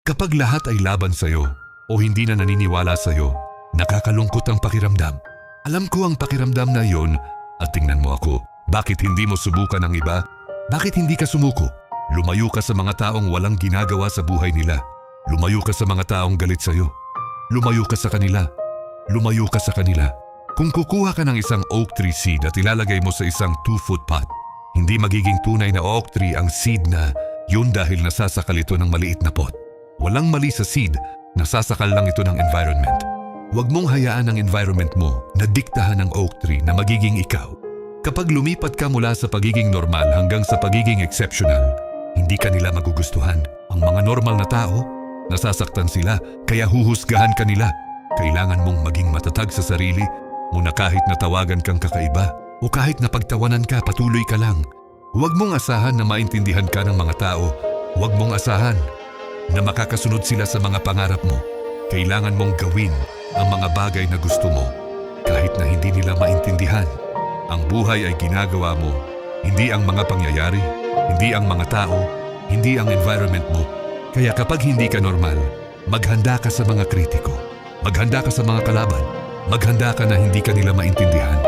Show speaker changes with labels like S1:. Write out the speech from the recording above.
S1: Kapag lahat ay laban sa'yo o hindi na naniniwala sa'yo, nakakalungkot ang pakiramdam. Alam ko ang pakiramdam na yon at tingnan mo ako. Bakit hindi mo subukan ang iba? Bakit hindi ka sumuko? Lumayo ka sa mga taong walang ginagawa sa buhay nila. Lumayo ka sa mga taong galit sa'yo. Lumayo ka sa kanila. Lumayo ka sa kanila. Kung kukuha ka ng isang oak tree seed at ilalagay mo sa isang 2-foot pot, hindi magiging tunay na oak tree ang seed na yun dahil nasasakal ito ng maliit na pot. Walang mali sa seed, nasasakal lang ito ng environment. Huwag mong hayaan ang environment mo na diktahan ng oak tree na magiging ikaw. Kapag lumipat ka mula sa pagiging normal hanggang sa pagiging exceptional, hindi ka nila magugustuhan. Ang mga normal na tao, nasasaktan sila kaya huhusgahan ka nila. Kailangan mong maging matatag sa sarili muna kahit natawagan kang kakaiba o kahit napagtawanan ka, patuloy ka lang. Huwag mong asahan na maintindihan ka ng mga tao. Huwag mong asahan na makakasunod sila sa mga pangarap mo. Kailangan mong gawin ang mga bagay na gusto mo kahit na hindi nila maintindihan. Ang buhay ay ginagawa mo, hindi ang mga pangyayari, hindi ang mga tao, hindi ang environment mo. Kaya kapag hindi ka normal, maghanda ka sa mga kritiko. Maghanda ka sa mga kalaban. Maghanda ka na hindi ka nila maintindihan.